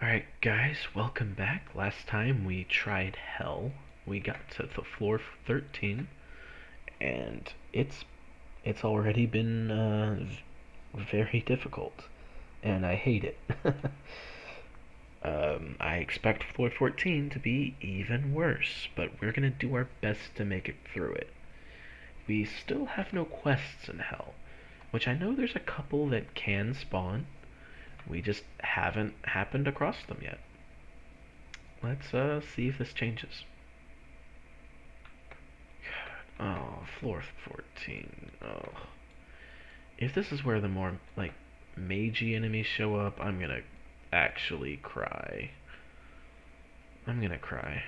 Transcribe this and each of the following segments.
Alright guys, welcome back. Last time we tried Hell. We got to the floor 13, and it's already been very difficult, and I hate it. I expect floor 14 to be even worse, but we're gonna do our best to make it through it. We still have no quests in Hell, which I know there's a couple that can spawn. We just haven't happened across them yet. Let's see if this changes. Oh, floor 14. Oh. If this is where the more, like, magey enemies show up, I'm gonna actually cry. I'm gonna cry.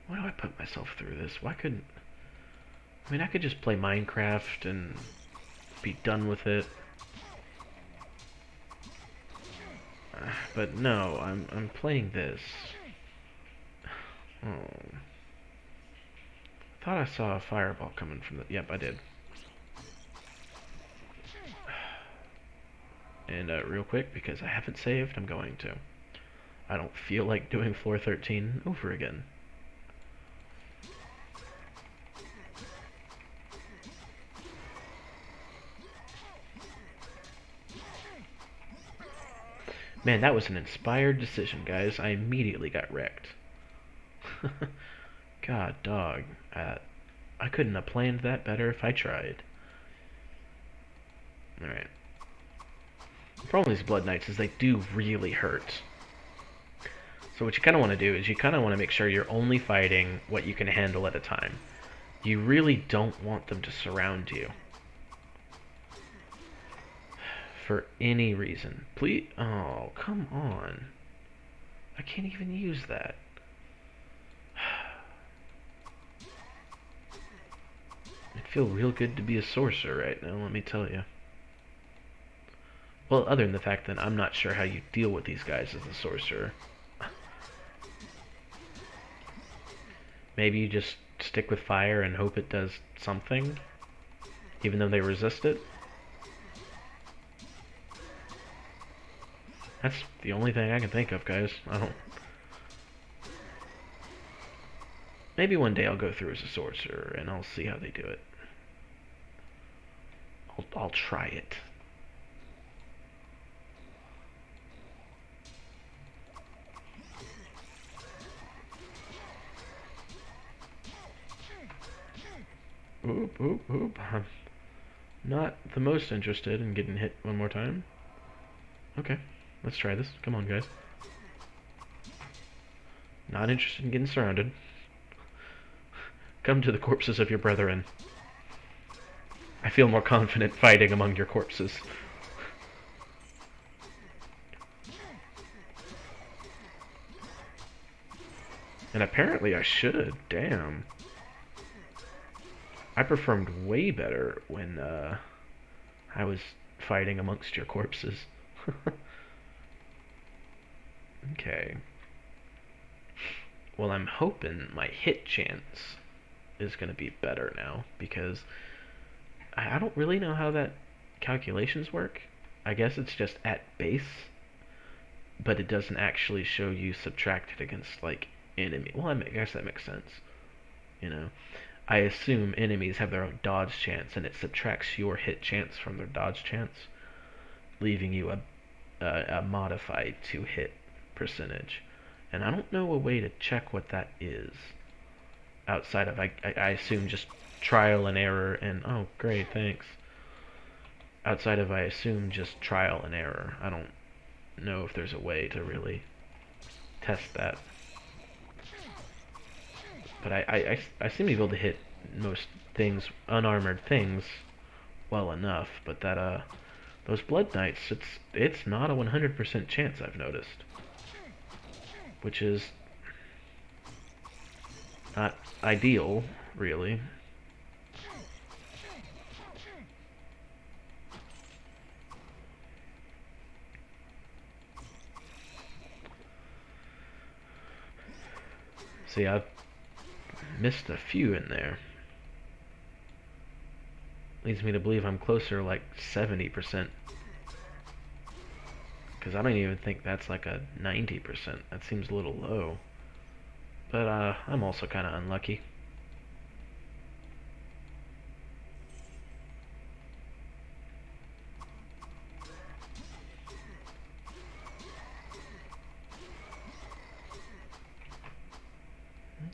Why do I put myself through this? Why couldn't... I mean, I could just play Minecraft and be done with it. But no, I'm playing this. Oh. I thought I saw a fireball coming from the... Yep, I did. And real quick, because I haven't saved, I'm going to. I don't feel like doing floor 13 over again. Man, that was an inspired decision, guys. I immediately got wrecked. God, dog. I couldn't have planned that better if I tried. Alright. The problem with these Blood Knights is they do really hurt. So what you kind of want to do is you kind of want to make sure you're only fighting what you can handle at a time. You really don't want them to surround you. For any reason. Please... Oh, come on. I can't even use that. It'd feel real good to be a sorcerer right now, let me tell you. Well, other than the fact that I'm not sure how you deal with these guys as a sorcerer. Maybe you just stick with fire and hope it does something, even though they resist it. That's the only thing I can think of, guys. I don't... Maybe one day I'll go through as a sorcerer and I'll see how they do it. I'll try it. Oop, oop, oop. I'm not the most interested in getting hit one more time. Okay, let's try this. Come on, guys. Not interested in getting surrounded. Come to the corpses of your brethren. I feel more confident fighting among your corpses. And apparently I should. Damn. I performed way better when I was fighting amongst your corpses. Okay. Well, I'm hoping my hit chance is going to be better now, because I don't really know how that calculations work. I guess it's just at base, but it doesn't actually show you subtracted against, like, enemy. Well, I guess that makes sense. You know, I assume enemies have their own dodge chance, and it subtracts your hit chance from their dodge chance, leaving you a modified to hit percentage. And I don't know a way to check what that is outside of, I assume, just trial and error and, oh, great, thanks. Outside of, I assume, just trial and error. I don't know if there's a way to really test that. But I seem to be able to hit most things, unarmored things, well enough. But that, those Blood Knights, it's not a 100% chance, I've noticed. Which is not ideal, really. See, I've missed a few in there. leads me to believe I'm closer to like 70%. Because I don't even think that's like a 90%. That seems a little low. But I'm also kind of unlucky.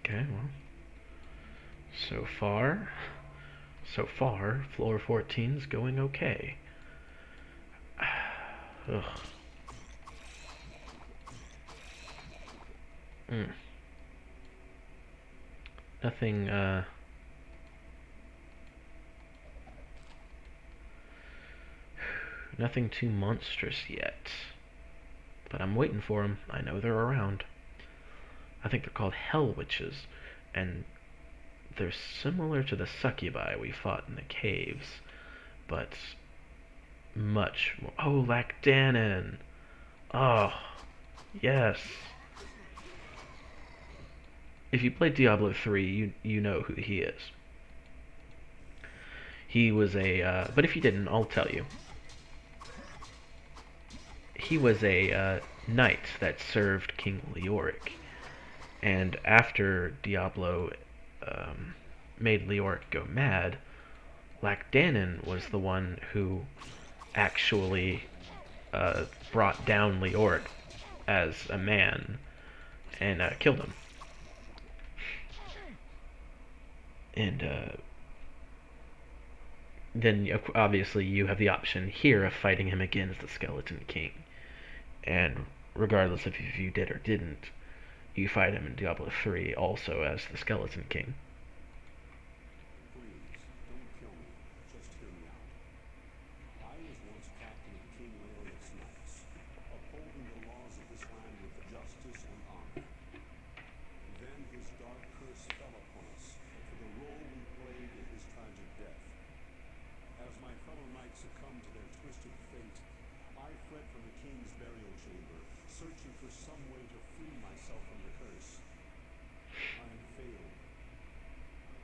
Okay, well. So far, floor 14's going okay. Ugh. Mm. Nothing, nothing too monstrous yet. But I'm waiting for them. I know they're around. I think they're called Hell Witches, and they're similar to the succubi we fought in the caves, but much more. Oh, Lachdanan! Oh, yes. If you played Diablo 3, you know who he is. He was but if you didn't, I'll tell you. He was a knight that served King Leoric, and after Diablo made Leoric go mad, Lachdanan was the one who actually brought down Leoric as a man and killed him. And then obviously you have the option here of fighting him again as the Skeleton King. And regardless of if you did or didn't, you fight him in Diablo 3 also as the Skeleton King. Searching for some way to free myself from the curse. I have failed.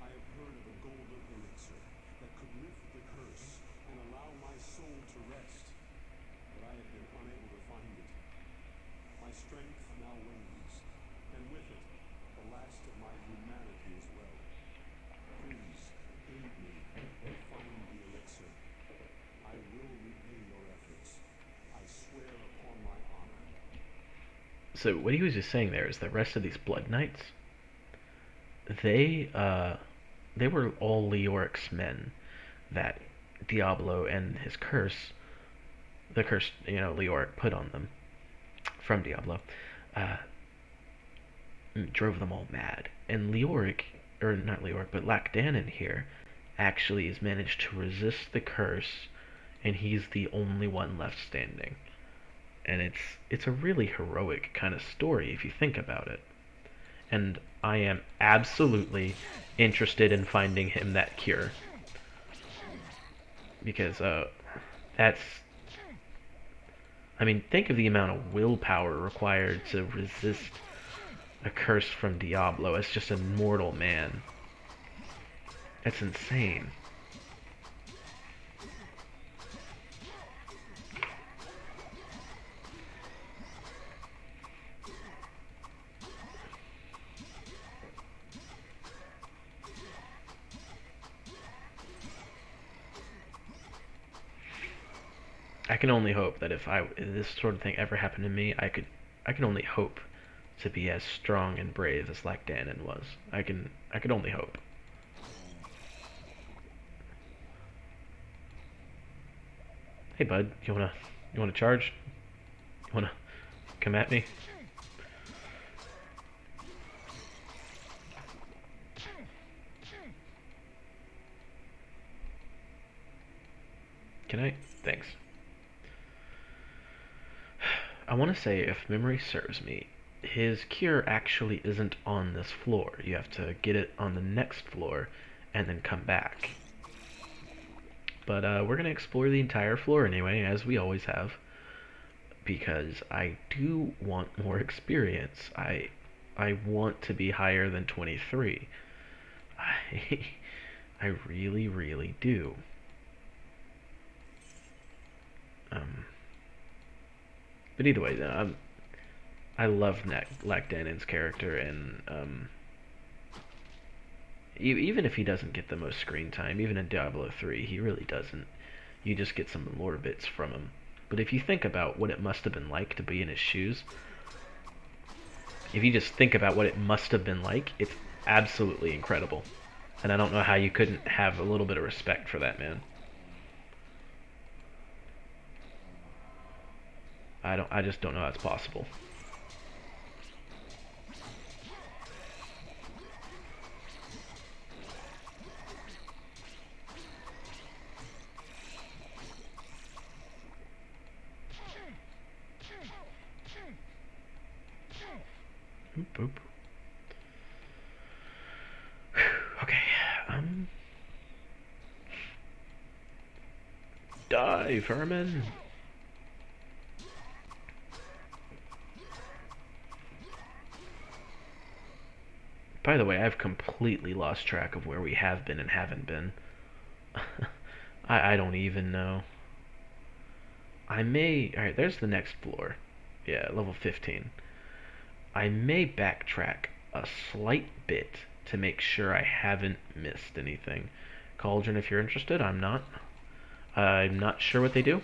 I have heard of a golden elixir that could lift the curse and allow my soul to rest, but I have been unable to find it. My strength now wanes, and with it, the last of my humanity as well. Please, aid me and find the elixir. I will repay your efforts. I swear upon my honor. So what he was just saying there is the rest of these Blood Knights, they were all Leoric's men that Diablo and his curse, the curse Leoric put on them from Diablo, drove them all mad. And Leoric, or not Leoric, but Lachdanan here, actually has managed to resist the curse, and he's the only one left standing. And it's a really heroic kind of story if you think about it. And I am absolutely interested in finding him that cure. Because that's I mean, think of the amount of willpower required to resist a curse from Diablo as just a mortal man. That's insane. I can only hope that if this sort of thing ever happened to me, I can only hope to be as strong and brave as Lachdanan was. I could only hope. Hey bud, you wanna charge? You wanna come at me? Can I? Thanks. I want to say, if memory serves me, his cure actually isn't on this floor. You have to get it on the next floor and then come back. But we're going to explore the entire floor anyway, as we always have, because I do want more experience. I want to be higher than 23. I really, really do. Um, but either way, I love Lachdanan's character, and even if he doesn't get the most screen time, even in Diablo 3, he really doesn't. You just get some lore bits from him. But if you think about what it must have been like to be in his shoes, if you just think about what it must have been like, it's absolutely incredible. And I don't know how you couldn't have a little bit of respect for that man. I just don't know how it's possible. Oop, oop. Okay, die, vermin! By the way, I've completely lost track of where we have been and haven't been. I don't even know. I may... Alright, there's the next floor. Yeah, level 15. I may backtrack a slight bit to make sure I haven't missed anything. Cauldron, if you're interested, I'm not. I'm not sure what they do.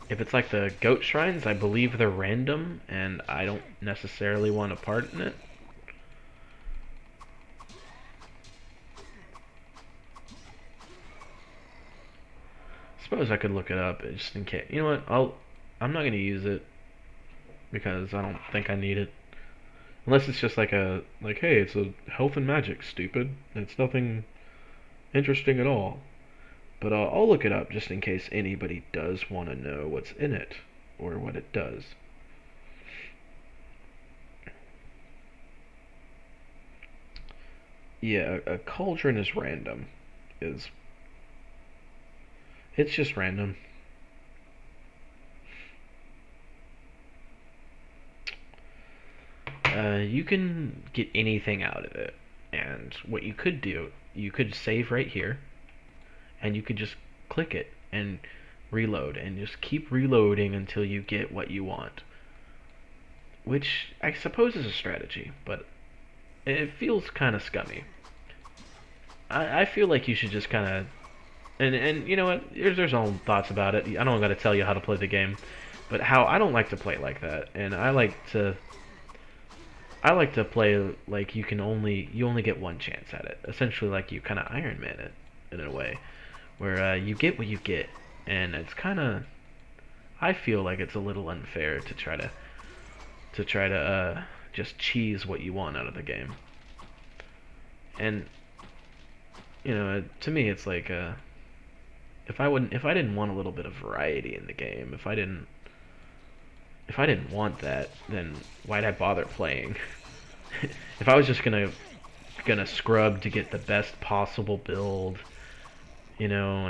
If it's like the goat shrines, I believe they're random, and I don't necessarily want a part in it. Suppose I could look it up just in case. You know what? I'm not gonna use it because I don't think I need it. Unless it's just hey, it's a health and magic, stupid. It's nothing interesting at all. But I'll look it up just in case anybody does want to know what's in it or what it does. Yeah, a cauldron is random. Is It's just random. You can get anything out of it. And what you could do, you could save right here, and you could just click it and reload, and just keep reloading until you get what you want. Which I suppose is a strategy, but it feels kind of scummy. I feel like you should just kind of... And you know what? There's own thoughts about it. I don't got to tell you how to play the game, but how I don't like to play like that, and I like to play like you only get one chance at it. Essentially, like you kind of Iron Man it in a way, where you get what you get, and it's kind of... I feel like it's a little unfair to try to just cheese what you want out of the game. And you know, to me, it's like if I didn't want a little bit of variety in the game, if I didn't want that, then why'd I bother playing? If I was just gonna scrub to get the best possible build, you know,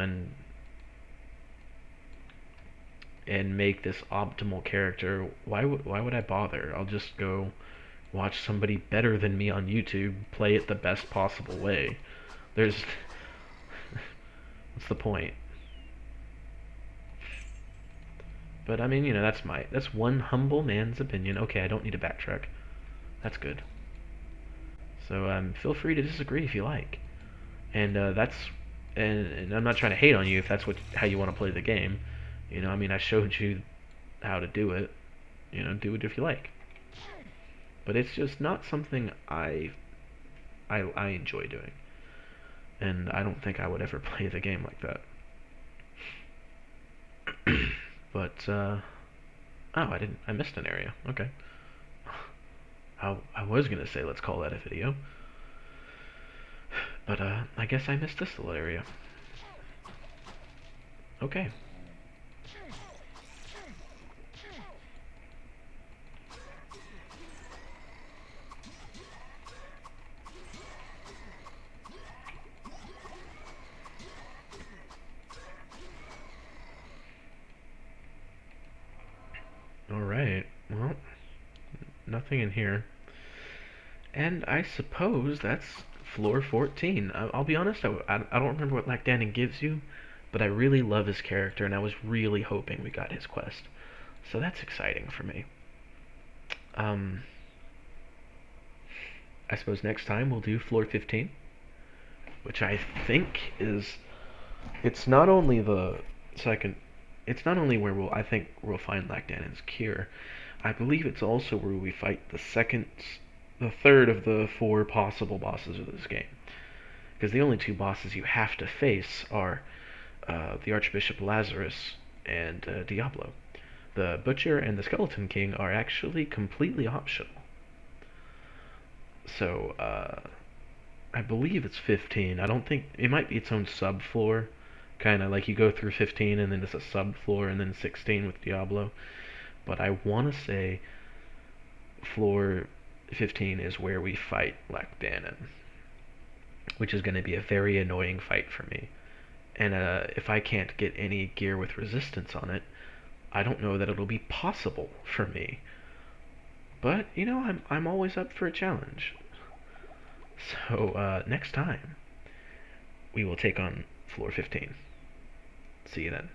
and make this optimal character, why would I bother? I'll just go watch somebody better than me on YouTube play it the best possible way. There's what's the point? But I mean, you know, that's one humble man's opinion. Okay, I don't need to backtrack. That's good. So feel free to disagree if you like. And and I'm not trying to hate on you if that's how you want to play the game. You know, I mean, I showed you how to do it. You know, do it if you like. But it's just not something I enjoy doing. And I don't think I would ever play the game like that. But oh, I missed an area. Okay. I was gonna say let's call that a video, but I guess I missed this little area. Okay. Alright, well, nothing in here. And I suppose that's floor 14. I'll be honest, I don't remember what Lachdanan gives you, but I really love his character, and I was really hoping we got his quest. So that's exciting for me. Um, I suppose next time we'll do floor 15, which I think is it's not only the second it's not only where I think we'll find Lachdanan's cure. I believe it's also where we fight the third of the four possible bosses of this game. Because the only two bosses you have to face are the Archbishop Lazarus and Diablo. The Butcher and the Skeleton King are actually completely optional. So, I believe it's 15. I don't think it might be its own subfloor, kind of like you go through 15 and then it's a subfloor and then 16 with Diablo. But I want to say floor 15 is where we fight Lachdanan, which is going to be a very annoying fight for me. And if I can't get any gear with resistance on it, I don't know that it'll be possible for me. But I'm always up for a challenge. So next time we will take on floor 15. See you then.